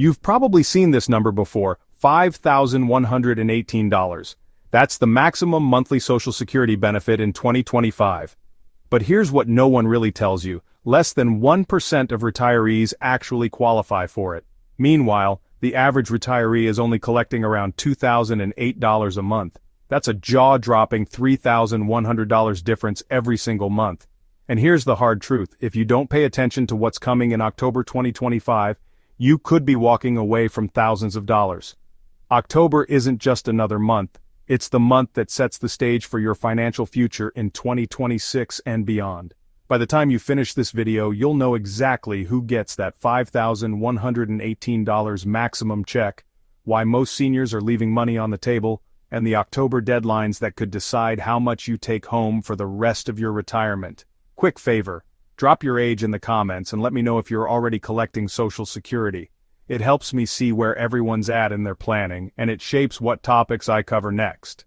You've probably seen this number before, $5,118. That's the maximum monthly Social Security benefit in 2025. But here's what no one really tells you, less than 1% of retirees actually qualify for it. Meanwhile, the average retiree is only collecting around $2,008 a month. That's a jaw-dropping $3,100 difference every single month. And here's the hard truth, if you don't pay attention to what's coming in October 2025, you could be walking away from thousands of dollars. October isn't just another month, it's the month that sets the stage for your financial future in 2026 and beyond. By the time you finish this video, you'll know exactly who gets that $5,118 maximum check, why most seniors are leaving money on the table, and the October deadlines that could decide how much you take home for the rest of your retirement. Quick favor, drop your age in the comments and let me know if you're already collecting Social Security. It helps me see where everyone's at in their planning, and it shapes what topics I cover next.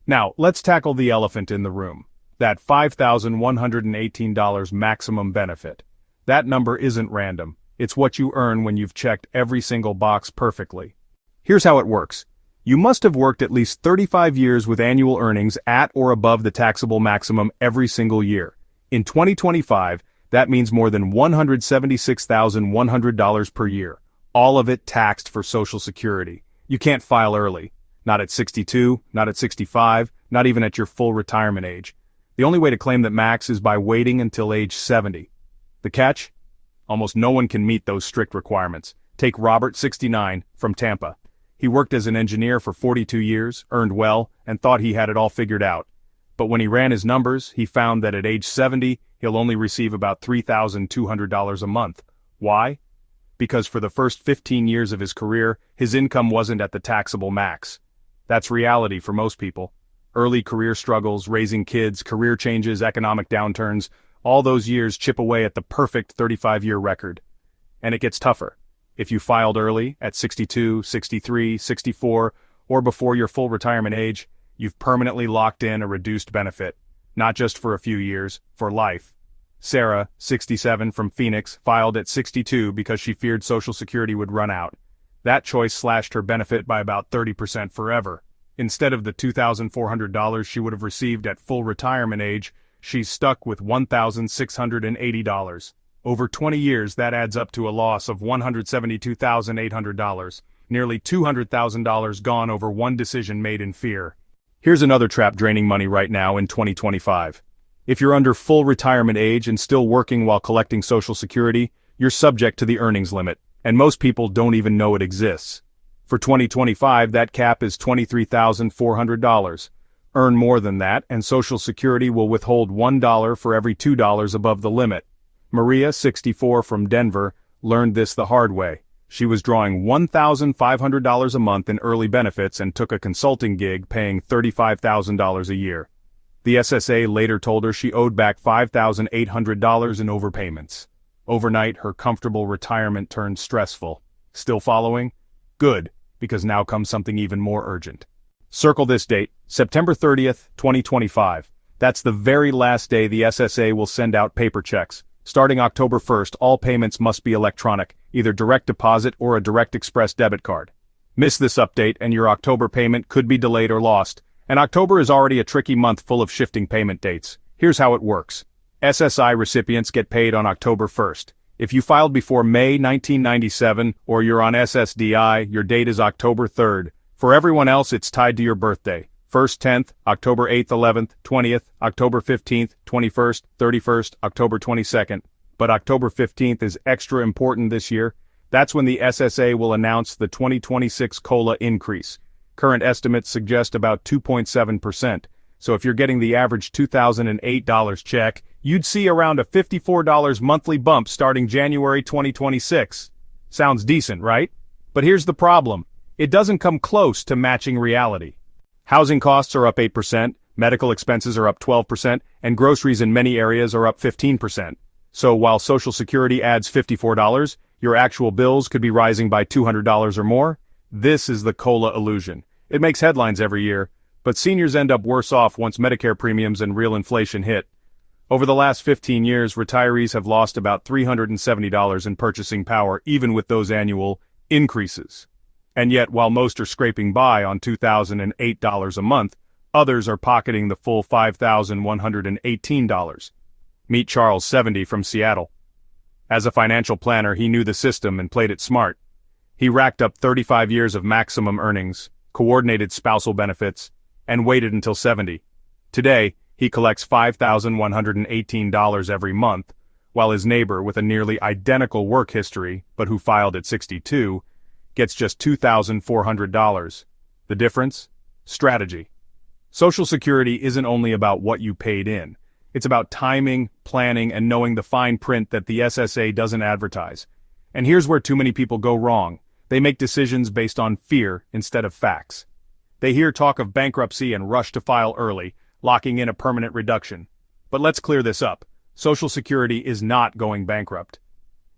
Now, let's tackle the elephant in the room, that $5,118 maximum benefit. That number isn't random, it's what you earn when you've checked every single box perfectly. Here's how it works. You must have worked at least 35 years with annual earnings at or above the taxable maximum every single year. In 2025, that means more than $176,100 per year, all of it taxed for Social Security. You can't file early, not at 62, not at 65, not even at your full retirement age. The only way to claim that max is by waiting until age 70. The catch? Almost no one can meet those strict requirements. Take Robert, 69, from Tampa. He worked as an engineer for 42 years, earned well, and thought he had it all figured out. But when he ran his numbers, he found that at age 70, he'll only receive about $3,200 a month. Why? Because for the first 15 years of his career, his income wasn't at the taxable max. That's reality for most people. Early career struggles, raising kids, career changes, economic downturns, all those years chip away at the perfect 35-year record. And it gets tougher. If you filed early, at 62, 63, 64, or before your full retirement age, you've permanently locked in a reduced benefit. Not just for a few years, for life. Sarah, 67, from Phoenix, filed at 62 because she feared Social Security would run out. That choice slashed her benefit by about 30% forever. Instead of the $2,400 she would have received at full retirement age, she's stuck with $1,680. Over 20 years, that adds up to a loss of $172,800, nearly $200,000 gone over one decision made in fear. Here's another trap draining money right now in 2025. If you're under full retirement age and still working while collecting Social Security, you're subject to the earnings limit, and most people don't even know it exists. For 2025, that cap is $23,400. Earn more than that, and Social Security will withhold $1 for every $2 above the limit. Maria, 64, from Denver, learned this the hard way. She was drawing $1,500 a month in early benefits and took a consulting gig paying $35,000 a year. The SSA later told her she owed back $5,800 in overpayments. Overnight, her comfortable retirement turned stressful. Still following? Good, because now comes something even more urgent. Circle this date, September 30th, 2025. That's the very last day the SSA will send out paper checks. Starting October 1st, all payments must be electronic, either direct deposit or a direct express debit card. Miss this update and your October payment could be delayed or lost. And October is already a tricky month full of shifting payment dates. Here's how it works. SSI recipients get paid on October 1st. If you filed before May 1997 or you're on SSDI, your date is October 3rd. For everyone else, it's tied to your birthday. 1st 10th, October 8th 11th, 20th, October 15th, 21st, 31st, October 22nd. But October 15th is extra important this year. That's when the SSA will announce the 2026 COLA increase. Current estimates suggest about 2.7%. So if you're getting the average $2,008 check, you'd see around a $54 monthly bump starting January 2026. Sounds decent, right? But here's the problem. It doesn't come close to matching reality. Housing costs are up 8%, medical expenses are up 12%, and groceries in many areas are up 15%. So while Social Security adds $54, your actual bills could be rising by $200 or more. This is the COLA illusion. It makes headlines every year, but seniors end up worse off once Medicare premiums and real inflation hit. Over the last 15 years, retirees have lost about $370 in purchasing power, even with those annual increases. And yet, while most are scraping by on $2,008 a month, others are pocketing the full $5,118. Meet Charles, 70, from Seattle. As a financial planner, he knew the system and played it smart. He racked up 35 years of maximum earnings, coordinated spousal benefits, and waited until 70. Today, he collects $5,118 every month, while his neighbor with a nearly identical work history, but who filed at 62, gets just $2,400. The difference? Strategy. Social Security isn't only about what you paid in. It's about timing, planning, and knowing the fine print that the SSA doesn't advertise. And here's where too many people go wrong. They make decisions based on fear instead of facts. They hear talk of bankruptcy and rush to file early, locking in a permanent reduction. But let's clear this up. Social Security is not going bankrupt.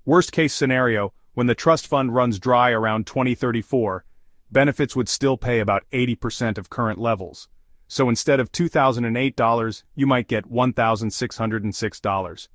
Worst case scenario, when the trust fund runs dry around 2034, benefits would still pay about 80% of current levels. So instead of $2,008, you might get $1,606.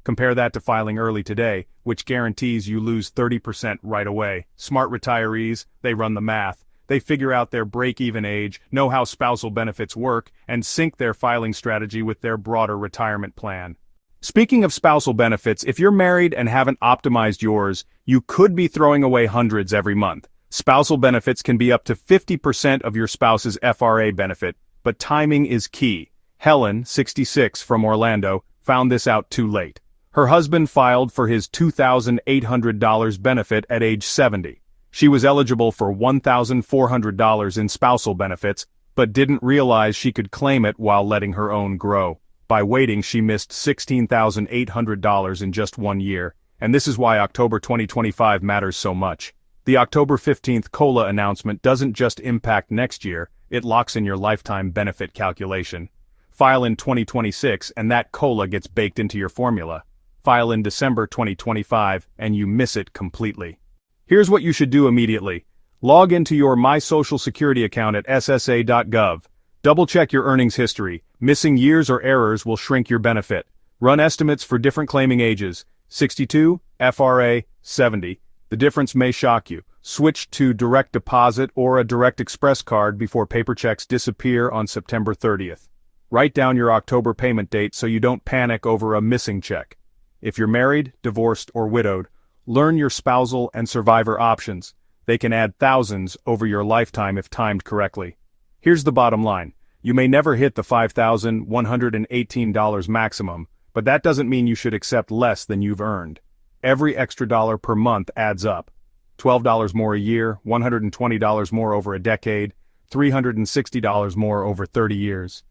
Compare that to filing early today, which guarantees you lose 30% right away. Smart retirees, they run the math. They figure out their break-even age, know how spousal benefits work, and sync their filing strategy with their broader retirement plan. Speaking of spousal benefits, if you're married and haven't optimized yours, you could be throwing away hundreds every month. Spousal benefits can be up to 50% of your spouse's FRA benefit, but timing is key. Helen, 66, from Orlando, found this out too late. Her husband filed for his $2,800 benefit at age 70. She was eligible for $1,400 in spousal benefits, but didn't realize she could claim it while letting her own grow. By waiting, she missed $16,800 in just 1 year, and this is why October 2025 matters so much. The October 15th COLA announcement doesn't just impact next year, it locks in your lifetime benefit calculation. File in 2026 and that COLA gets baked into your formula. File in December 2025 and you miss it completely. Here's what you should do immediately. Log into your My Social Security account at ssa.gov. Double-check your earnings history. Missing years or errors will shrink your benefit. Run estimates for different claiming ages. 62, FRA, 70. The difference may shock you. Switch to direct deposit or a direct express card before paper checks disappear on September 30th. Write down your October payment date so you don't panic over a missing check. If you're married, divorced, or widowed, learn your spousal and survivor options. They can add thousands over your lifetime if timed correctly. Here's the bottom line. You may never hit the $5,118 maximum, but that doesn't mean you should accept less than you've earned. Every extra dollar per month adds up. $12 more a year, $120 more over a decade, $360 more over 30 years.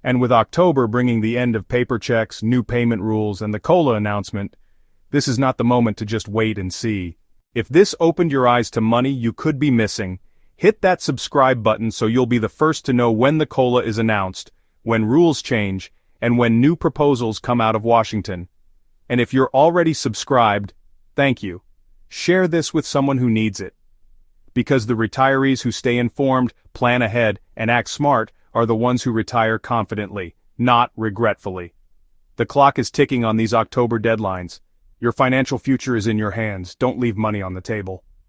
And with October bringing the end of paper checks, new payment rules, and the COLA announcement, this is not the moment to just wait and see. If this opened your eyes to money you could be missing, hit that subscribe button so you'll be the first to know when the COLA is announced, when rules change, and when new proposals come out of Washington. And if you're already subscribed, thank you. Share this with someone who needs it. Because the retirees who stay informed, plan ahead, and act smart are the ones who retire confidently, not regretfully. The clock is ticking on these October deadlines. Your financial future is in your hands. Don't leave money on the table.